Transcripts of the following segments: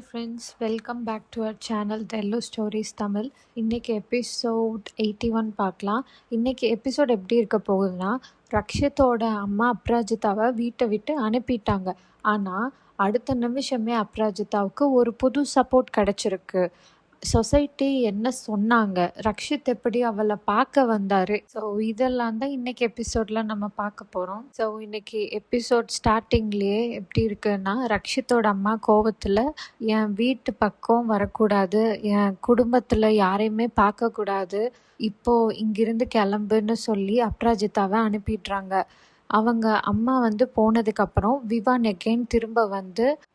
Hi friends, welcome back to our channel தெல்லோ stories Tamil. இன்றைக்கி episode 81 பார்க்கலாம். இன்றைக்கி எபிசோட் எப்படி இருக்க போகுதுன்னா, ரக்ஷித்தோட அம்மா அப்ராஜிதாவை வீட்டை விட்டு அனுப்பிட்டாங்க. ஆனால் அடுத்த நிமிஷமே அப்ராஜிதாவுக்கு ஒரு புது சப்போர்ட் கிடச்சிருக்கு. சொசைட்டி என்ன சொன்னாங்க, ரக்ஷித் எப்படி அவளை பார்க்க வந்தார், ஸோ இதெல்லாம் தான் இன்றைக்கி எபிசோடில் நம்ம பார்க்க போகிறோம். ஸோ இன்றைக்கி எபிசோட் ஸ்டார்டிங்லேயே எப்படி இருக்குன்னா, ரக்ஷித்தோட அம்மா கோவத்தில் என் வீட்டு பக்கம் வரக்கூடாது, என் குடும்பத்தில் யாரையுமே பார்க்கக்கூடாது, இப்போது இங்கிருந்து கிளம்புன்னு சொல்லி அப்ராஜிதாவை அனுப்பிடுறாங்க. அவங்க அம்மா போனதுக்கப்புறம் விவான் எகெயின் திரும்ப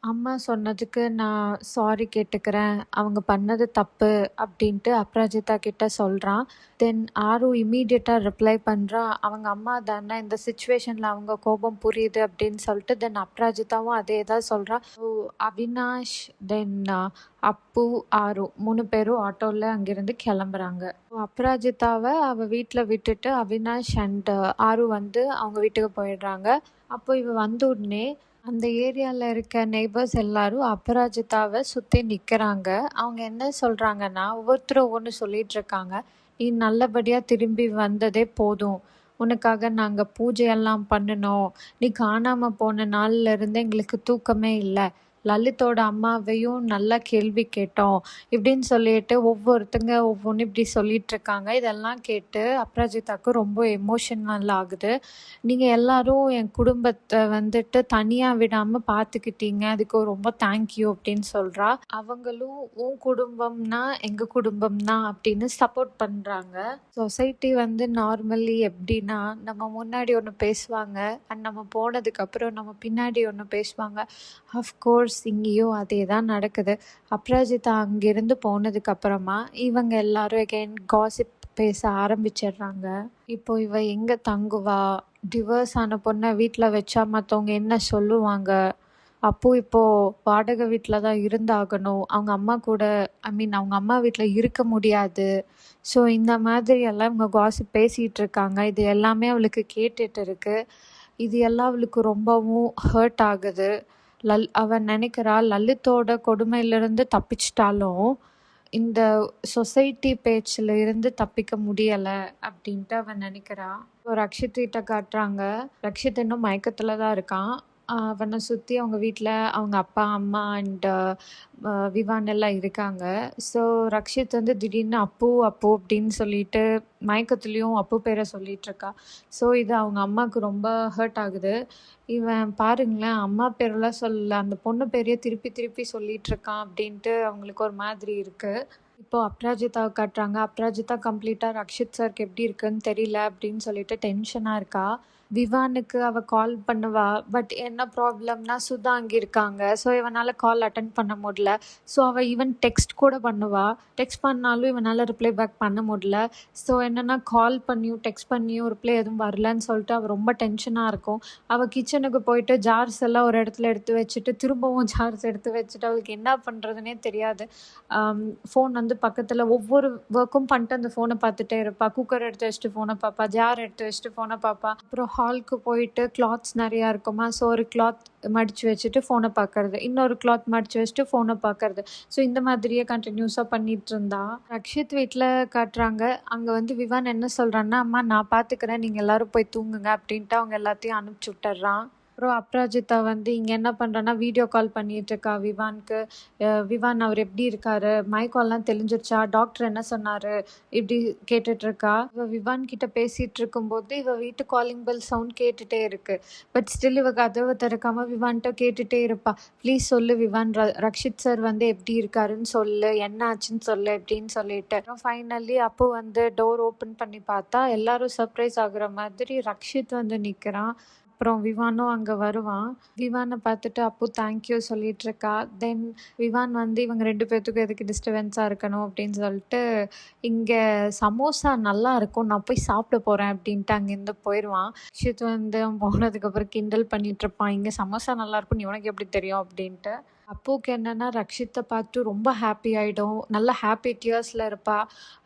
அம்மா சொன்னதுக்கு நான் சாரி கேட்டுக்கிறேன், அவங்க பண்ணது தப்பு அப்படின்ட்டு அப்ராஜிதா கிட்ட சொல்கிறான். தென் ஆரு இமீடியட்டாக ரிப்ளை பண்ணுறா, அவங்க அம்மா தானே, இந்த சுச்சுவேஷனில் அவங்க கோபம் புரியுது அப்படின்னு சொல்லிட்டு. தென் அப்ராஜிதாவும் அதே தான் சொல்கிறா. ஸோ அவினாஷ், தென் அப்பு, ஆரு 3 பேரும் ஆட்டோவில் அங்கேருந்து கிளம்புறாங்க. அப்ராஜிதாவை அவள் வீட்டில் விட்டுட்டு அவினாஷ் அண்ட் ஆரு அவங்க வீட்டுக்கு போயிடுறாங்க. அப்போ இவ உடனே அந்த ஏரியாவில் இருக்க நெய்பர்ஸ் எல்லாரும் அபராஜிதாவை சுற்றி நிற்கிறாங்க. அவங்க என்ன சொல்கிறாங்கன்னா, ஒவ்வொருத்தரும் ஒவ்வொன்று சொல்லிட்டு இருக்காங்க. நீ நல்லபடியாக திரும்பி வந்ததே போதும், உனக்காக நாங்கள் பூஜையெல்லாம் பண்ணினோம், நீ காணாமல் போன நாள்லேருந்து எங்களுக்கு தூக்கமே இல்லை, லலித்தோட அம்மாவையும் நல்லா கேள்வி கேட்டோம் இப்படின்னு சொல்லிட்டு ஒவ்வொருத்தங்க ஒவ்வொன்று இப்படி சொல்லிட்டு இருக்காங்க. இதெல்லாம் கேட்டு அப்ராஜிதாவுக்கு ரொம்ப எமோஷனல் ஆகுது. நீங்கள் எல்லாரும் என் குடும்பத்தை தனியாக விடாமல் பார்த்துக்கிட்டீங்க, அதுக்கு ரொம்ப தேங்க்யூ அப்படின்னு சொல்கிறா. அவங்களும் உன் குடும்பம்னா எங்கள் குடும்பம் தான் அப்படின்னு சப்போர்ட் பண்ணுறாங்க. சொசைட்டி நார்மலி எப்படின்னா, நம்ம முன்னாடி ஒன்று பேசுவாங்க அண்ட் நம்ம போனதுக்கப்புறம் நம்ம பின்னாடி ஒன்று பேசுவாங்க. அஃப்கோர்ஸ் இங்கேயும் அதே தான் நடக்குது. அப்ராஜிதா அங்கிருந்து போனதுக்கப்புறமா இவங்க எல்லாரும் எகைன் காசிப் பேச ஆரம்பிச்சிடுறாங்க. இப்போ இவ எங்கே தங்குவா, டிவோர்ஸ் ஆன பொண்ணை வீட்டில் வச்சா மற்றவங்க என்ன சொல்லுவாங்க, அப்போ இப்போது வாடகை வீட்டில் தான் இருந்தாகணும், அவங்க அம்மா கூட அவங்க அம்மா வீட்டில் இருக்க முடியாது. ஸோ இந்த மாதிரி எல்லாம் இவங்க காசிப் பேசிகிட்டு இருக்காங்க. இது எல்லாமே அவளுக்கு கேட்டுட்டு இருக்கு. இது எல்லாம் அவளுக்கு ரொம்பவும் ஹர்ட் ஆகுது. அவன் நினைக்கிறா, லலித்தோட கொடுமையிலிருந்து தப்பிச்சிட்டாலும் இந்த சொசைட்டி பேச்சில் இருந்து தப்பிக்க முடியலை அப்படின்ட்டு அவன் நினைக்கிறா. ரக்ஷித் கிட்ட காட்டுறாங்க. ரக்ஷித் இன்னும் மயக்கத்தில் தான் இருக்கான். அவனை சுற்றி அவங்க வீட்டில் அவங்க அப்பா அம்மா அண்ட் விவான் எல்லாம் இருக்காங்க. ஸோ ரக்ஷித் திடீர்னு அப்பு அப்பு அப்படின்னு சொல்லிட்டு மயக்கத்துலேயும் அப்பு பேரை சொல்லிகிட்ருக்கா. ஸோ இது அவங்க அம்மாவுக்கு ரொம்ப ஹர்ட் ஆகுது. இவன் பாருங்களேன், அம்மா பேரெல்லாம் சொல்லல, அந்த பொண்ணு பேரையே திருப்பி திருப்பி சொல்லிகிட்ருக்கான் அப்படின்ட்டு அவங்களுக்கு ஒரு மாதிரி இருக்குது. இப்போது அப்ராஜிதாவை காட்டுறாங்க. அப்ராஜிதா கம்ப்ளீட்டாக ரக்ஷித் சாருக்கு எப்படி இருக்குன்னு தெரியல அப்படின்னு சொல்லிட்டு டென்ஷனாக இருக்கா. விவானுக்கு அவள் கால் பண்ணுவா, பட் என்ன ப்ராப்ளம்னா சுதா அங்கே இருக்காங்க. ஸோ இவனால் கால் அட்டன் பண்ண முடியல. ஸோ அவள் ஈவன் டெக்ஸ்ட் கூட பண்ணுவா, டெக்ஸ்ட் பண்ணாலும் இவனால் ரிப்ளை பேக் பண்ண முடியல. ஸோ என்னென்னா, கால் பண்ணியும் டெக்ஸ்ட் பண்ணியும் ரிப்ளை எதுவும் வரலன்னு சொல்லிட்டு அவள் ரொம்ப டென்ஷனாக இருக்கும். அவள் கிச்சனுக்கு போயிட்டு ஜார்ஸ் எல்லாம் ஒரு இடத்துல எடுத்து வச்சுட்டு திரும்பவும் ஜார்ஸ் எடுத்து வச்சுட்டு அவளுக்கு என்ன பண்ணுறதுனே தெரியாது. ஃபோன் பக்கத்தில் ஒவ்வொரு ஒர்க்கும் பண்ணிட்டு அந்த ஃபோனை பார்த்துட்டே இருப்பாள். குக்கர் எடுத்து வச்சுட்டு ஃபோனை பார்ப்பா, ஜார் எடுத்து வச்சுட்டு ஃபோனை பார்ப்பா. அப்புறம் ஹாலுக்கு போயிட்டு கிளாத்ஸ் நிறையா இருக்குமா, ஸோ ஒரு கிளாத் மடித்து வச்சுட்டு ஃபோனை பார்க்கறது, இன்னொரு கிளாத் மடித்து வச்சுட்டு ஃபோனை பார்க்கறது. ஸோ இந்த மாதிரியே கண்டினியூஸாக பண்ணிகிட்டு இருந்தா. ரக்ஷித் வீட்டில் காட்டுறாங்க. அங்கே விவான் என்ன சொல்கிறான்னா, அம்மா நான் பார்த்துக்கிறேன், நீங்கள் எல்லோரும் போய் தூங்குங்க அப்படின்ட்டு அவங்க எல்லாத்தையும் அனுப்பிச்சி விட்டுறான். அப்புறம் அப்ராஜிதா இங்கே என்ன பண்ணுறான்னா, வீடியோ கால் பண்ணிகிட்ருக்கா விவானுக்கு. விவான் அவர் எப்படி இருக்காரு, மயக்கம்லாம் தெளிஞ்சிருச்சா, டாக்டர் என்ன சொன்னார், இப்படி கேட்டுட்ருக்கா. விவான் கிட்ட பேசிகிட்டு இருக்கும்போது வீட்டு காலிங் பெல் சவுண்ட் கேட்டுகிட்டே இருக்குது. பட் ஸ்டில் கதவை திறக்காமல் விவான்கிட்ட கேட்டுகிட்டே இருப்பா. ப்ளீஸ் சொல்லு விவான், ரக்ஷித் சார் எப்படி இருக்காருன்னு சொல்லு, என்ன ஆச்சுன்னு சொல்லு அப்படின்னு சொல்லிட்டு. அப்புறம் ஃபைனலி அப்போ டோர் ஓப்பன் பண்ணி பார்த்தா எல்லாரும் சர்ப்ரைஸ் ஆகுற மாதிரி ரக்ஷித் நிற்கிறான். அப்புறம் விவானும் அங்கே வருவான். விவானை பார்த்துட்டு அப்போ தேங்க்யூ சொல்லிகிட்ருக்கா. தென் விவான் இவங்க 2 பேர்த்துக்கும் எதுக்கு டிஸ்டர்பன்ஸாக இருக்கணும் அப்படின்னு சொல்லிட்டு, இங்கே சமோசா நல்லா இருக்கும், நான் போய் சாப்பிட போகிறேன் அப்படின்ட்டு அங்கேருந்து போயிடுவான். ரக்ஷித் அவன் போனதுக்கப்புறம் கிண்டல் பண்ணிகிட்ருப்பான், இங்கே சமோசா நல்லாயிருக்கும் நீ உனக்கு எப்படி தெரியும் அப்படின்ட்டு. அப்புவுக்கு என்னன்னா ரக்ஷித்த பார்த்து ரொம்ப ஹாப்பி ஆயிடும். நல்ல ஹாப்பி டியர்ஸ்ல இருப்பா.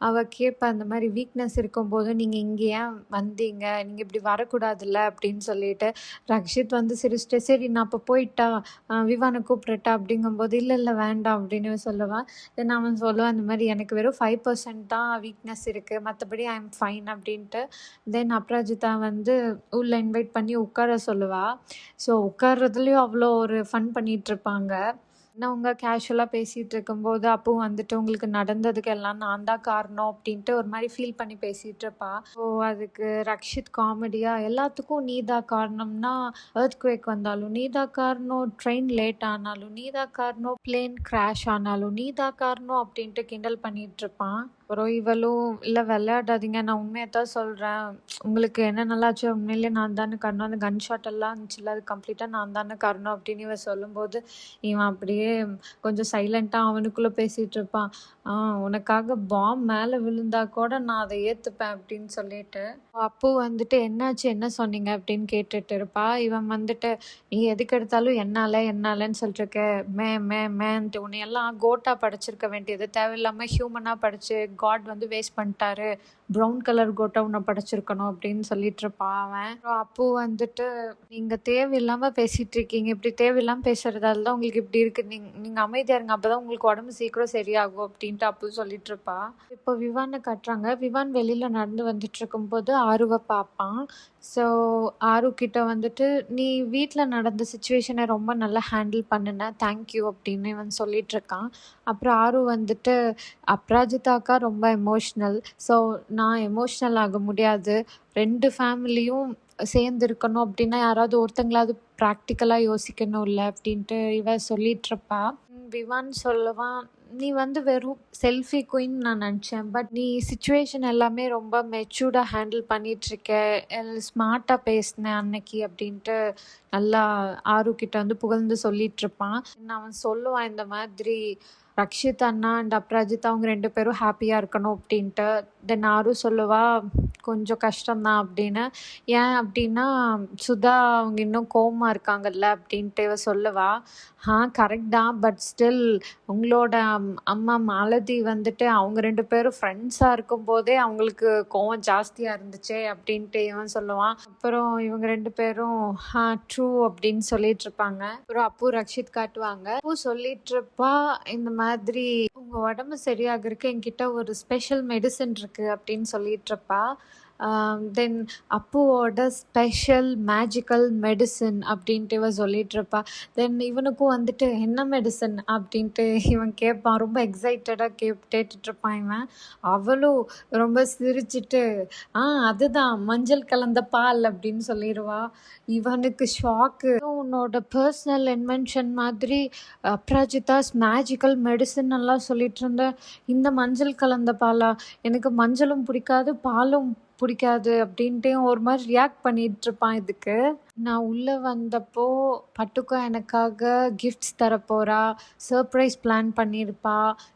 அவ கேட்பா, இந்த மாரி வீக்னஸ் இருக்கும்போது நீங்க இங்க ஏன் வந்தீங்க? நீங்க இப்படி வரக்கூடாதுல்ல அப்படின்னு சொல்லிட்டு. ரக்ஷித் வந்து சிரிச்சுட்டு, சரி நான் அப்ப போயிட்டா? விவான கூப்பிடட்டா? அப்படிங்கும்போது, இல்ல இல்ல வேண்டாம் அப்படின்னு சொல்லுவான். தென் அவன் சொல்லுவான், இந்த மாரி எனக்கு வெறும் 5% தான் வீக்னஸ் இருக்கு. மத்தபடி ஐ எம் ஃபைன் அப்படின்ட்டு. தென் அப்ராஜிதா வந்து உள்ள இன்வைட் பண்ணி உட்கார சொல்லுவா. ஸோ உட்கார்றதுலயும் அவ்வளோ ஒரு ஃபன் பண்ணிட்டுருப்பாங்க. அவங்க கேஷுவலாக பேசிகிட்டு இருக்கும்போது அப்போ வந்துட்டு உங்களுக்கு நடந்ததுக்கு எல்லாம் நான் தான் காரணம் அப்படின்ட்டு ஒரு மாதிரி ஃபீல் பண்ணி பேசிகிட்டு இருப்பா. ஸோ அதுக்கு ரக்ஷித் காமெடியாக எல்லாத்துக்கும் நீதா காரணம்னா எர்த்குவேக் வந்தாலும் நீதா காரணம், ட்ரெயின் லேட் ஆனாலும் நீதா காரணம், பிளேன் கிராஷ் ஆனாலும் நீதா காரணம் அப்படின்ட்டு கிண்டல் பண்ணிட்டு இருப்பான். அப்புறம் இவளும் இல்லை விளையாடாதீங்க, நான் உண்மையை தான் சொல்கிறேன், உங்களுக்கு என்ன நல்லாச்சு உண்மையிலே நான் தானே காரணம், அந்த கன் ஷாட் எல்லாம் இருந்துச்சுல்ல அது கம்ப்ளீட்டாக நான் தானே காரணம் அப்படின்னு இவன் சொல்லும்போது இவன் அப்படியே கொஞ்சம் சைலண்ட்டாக அவனுக்குள்ளே பேசிகிட்டு இருப்பான். உனக்காக பாம் மேலே விழுந்தா கூட நான் அதை ஏற்றுப்பேன் அப்படின்னு சொல்லிட்டு. அப்போ வந்துட்டு என்னாச்சு என்ன சொன்னீங்க அப்படின்னு கேட்டுட்டு இருப்பா. இவன் வந்துட்டு நீ எதுக்கு எடுத்தாலும் என்னாலன்னு சொல்லிட்டு இருக்க, மேன்ட்டு உன்னையெல்லாம் கோட்டா படைச்சிருக்க வேண்டியது, தேவையில்லாமல் ஹியூமனாக படிச்சு காட் வந்து வேஸ்ட் பண்ணிட்டாரு, ப்ரௌன் கலர் கோட்டை உன்னை படைச்சிருக்கணும் அப்படின்னு சொல்லிட்டு இருப்பான் அவன். அப்போ வந்துட்டு நீங்க தேவையில்லாம பேசிட்டு இருக்கீங்க, இப்படி தேவையில்லாம பேசுறதால தான் உங்களுக்கு இப்படி இருக்கு, நீங்க அமைதியா இருங்க, அப்பதான் உங்களுக்கு உடம்பு சீக்கிரம் சரியாகும் அப்படின்ட்டு அப்போ சொல்லிட்டு இருப்பா. இப்போ விவானை கட்டுறாங்க. விவான் வெளியில நடந்து வந்துட்டு இருக்கும்போது ஆருவை பார்ப்பான். ஸோ ஆரு கிட்ட வந்துட்டு நீ வீட்டில் நடந்த சுச்சுவேஷனை ரொம்ப நல்லா ஹேண்டில் பண்ணுன, தேங்க்யூ அப்படின்னு இவன் சொல்லிட்டு இருக்கான். அப்புறம் ஆரு வந்துட்டு அப்ராஜிதாக்கா ரொம்ப எமோஷ்னல், ஸோ நான் எமோஷ்னல் ஆக முடியாது, 2 ஃபேமிலியும் சேர்ந்து இருக்கணும் அப்படின்னா யாராவது ஒருத்தங்களாவது ப்ராக்டிக்கலாக யோசிக்கணும் இல்லை அப்படின்ட்டு இவ சொல்லிட்டுருப்பா. விவான் சொல்லுவான், நீ வந்து வெறும் செல்ஃபி குயின் நான் நினச்சேன், பட் நீ சுச்சுவேஷன் எல்லாமே ரொம்ப மெச்சூர்டாக ஹேண்டில் பண்ணிகிட்ருக்க, ஸ்மார்ட்டாக பேசினேன் அன்னைக்கு அப்படின்ட்டு நல்லா ஆரு கிட்ட வந்து புகழ்ந்து சொல்லிகிட்ருப்பான். அவன் சொல்லுவான் இந்த மாதிரி ரக்ஷித் அண்ணா அண்ட் அப்ராஜித் அவங்க 2 பேரும் ஹாப்பியாக இருக்கணும் அப்படின்ட்டு. தென் ஆரு சொல்லுவா கொஞ்சம் கஷ்டம்தான் அப்படின்னு. ஏன் அப்படின்னா சுதா அவங்க இன்னும் கோவமாக இருக்காங்கல்ல அப்படின்ட்டு இவ சொல்லுவா. கரெக்ட் தான், பட் ஸ்டில் உங்களோட அம்மா மாலதி வந்துட்டு அவங்க 2 பேரும் ஃப்ரெண்ட்ஸாக இருக்கும்போதே அவங்களுக்கு கோவம் ஜாஸ்தியாக இருந்துச்சே அப்படின்ட்டு இவன் சொல்லுவான். அப்புறம் இவங்க 2 பேரும் ட்ரூ அப்படின்னு சொல்லிட்டு இருப்பாங்க. அப்புறம் அப்பு ரக்ஷித் காட்டுவாங்க. அப்பு சொல்லிட்டு இருப்பா, இந்த மாதிரி உங்க உடம்பு சரியாகிறதுக்கு என்கிட்ட ஒரு ஸ்பெஷல் மெடிசன் இருக்கு அப்படின்னு சொல்லிட்டு இருப்பா. தென் அப்புவோட ஸ்பெஷல் மேஜிக்கல் மெடிசன் அப்படின்ட்டு இவன் சொல்லிகிட்ருப்பா. தென் இவனுக்கும் வந்துட்டு என்ன மெடிசன் அப்படின்ட்டு இவன் கேட்பான். ரொம்ப எக்ஸைட்டடாக கேட்டுட்ருப்பான் இவன். அவளும் ரொம்ப சிரிச்சிட்டு அதுதான் மஞ்சள் கலந்த பால் அப்படின்னு சொல்லிடுவா. இவனுக்கு ஷாக்கு. உன்னோட பர்சனல் இன்வென்ஷன் மாதிரி அப்ராஜிதாஸ் மேஜிக்கல் மெடிசன் எல்லாம் சொல்லிட்டு இருந்த, இந்த மஞ்சள் கலந்த பாலா? எனக்கு மஞ்சளும் பிடிக்காது பாலும் பிடிக்காது அப்படின்ட்டு ஒரு மாதிரி ரியாக்ட் பண்ணிகிட்ருப்பான் இதுக்கு. நான் உள்ளே வந்தப்போ பட்டுக்கா எனக்காக கிஃப்ட்ஸ் தரப்போகிறா, சர்ப்ரைஸ் பிளான் பண்ணியிருப்பா,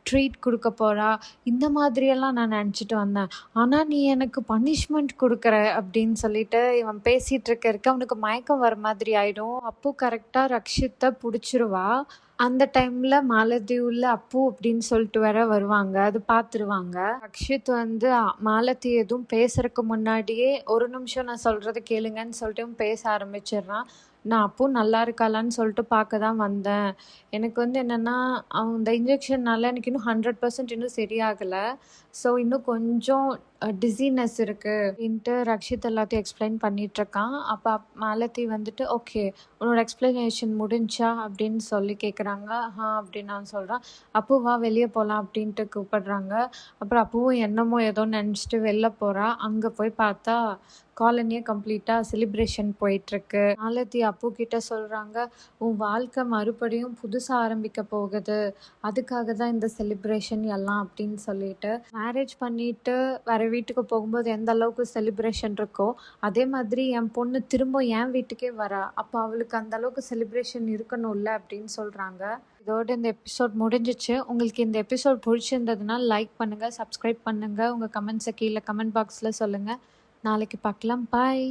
ட்ரீட் கொடுக்க போகிறா, இந்த மாதிரியெல்லாம் நான் நினச்சிட்டு வந்தேன். ஆனால் நீ எனக்கு பனிஷ்மெண்ட் கொடுக்குற அப்படின்னு சொல்லிட்டு இவன் பேசிகிட்டு இருக்க அவனுக்கு மயக்கம் வர மாதிரி ஆகிடும். அப்போ கரெக்டாக ரக்ஷித்தை பிடிச்சிருவா. அந்த டைமில் மாலதி உள்ள அப்பு அப்படின்னு சொல்லிட்டு வேற வருவாங்க, அது பார்த்துருவாங்க. ரக்ஷித் வந்து மாலதி எதுவும் பேசுறதுக்கு முன்னாடியே ஒரு நிமிஷம் நான் சொல்கிறத கேளுங்கன்னு சொல்லிட்டு பேச ஆரம்பிச்சிடுறான். நான் அப்போ நல்லா இருக்காளான்னு சொல்லிட்டு பார்க்க தான் வந்தேன். எனக்கு வந்து என்னென்னா அந்த இன்ஜெக்ஷன்னால எனக்கு இன்னும் 100% இன்னும் சரியாகலை. ஸோ இன்னும் கொஞ்சம் டிசீனஸ் இருக்குது அப்படின்ட்டு ரக்ஷித் எல்லாத்தையும் எக்ஸ்பிளைன் பண்ணிகிட்ருக்கான். அப்போ மாலதி வந்துட்டு ஓகே உன்னோட எக்ஸ்பிளனேஷன் முடிஞ்சா அப்படின்னு சொல்லி கேட்குறாங்க. அப்படின்னு நான் சொல்கிறேன். அப்போ வா வெளியே போகலாம் அப்படின்ட்டு கூப்பிடுறாங்க. அப்புறம் அப்பவும் என்னமோ ஏதோ நினச்சிட்டு வெளில போகிறா. அங்கே போய் பார்த்தா காலனியே கம்ப்ளீட்டாக செலிப்ரேஷன் போயிட்டுருக்கு. மாலதி அப்பு கிட்ட சொல்கிறாங்க, உன் வாழ்க்கை மறுபடியும் புதுசாக ஆரம்பிக்க போகுது, அதுக்காக தான் இந்த செலிப்ரேஷன் எல்லாம் அப்படின்னு சொல்லிட்டு. மேரேஜ் பண்ணிட்டு வேற வீட்டுக்கு போகும்போது எந்த அளவுக்கு செலிப்ரேஷன் இருக்கோ அதே மாதிரி என் பொண்ணு திரும்ப என் வீட்டுக்கே வரா, அப்போ அவளுக்கு அந்த அளவுக்கு செலிப்ரேஷன் இருக்கணும்ல அப்படின்னு சொல்கிறாங்க. இதோட இந்த எபிசோட் முடிஞ்சிச்சு. உங்களுக்கு இந்த எபிசோட் பிடிச்சிருந்ததுன்னா லைக் பண்ணுங்கள், சப்ஸ்கிரைப் பண்ணுங்கள், உங்கள் கமெண்ட்ஸை கீழே கமெண்ட் பாக்ஸில் சொல்லுங்கள். நாளைக்கு பார்க்கலாம். பாய்.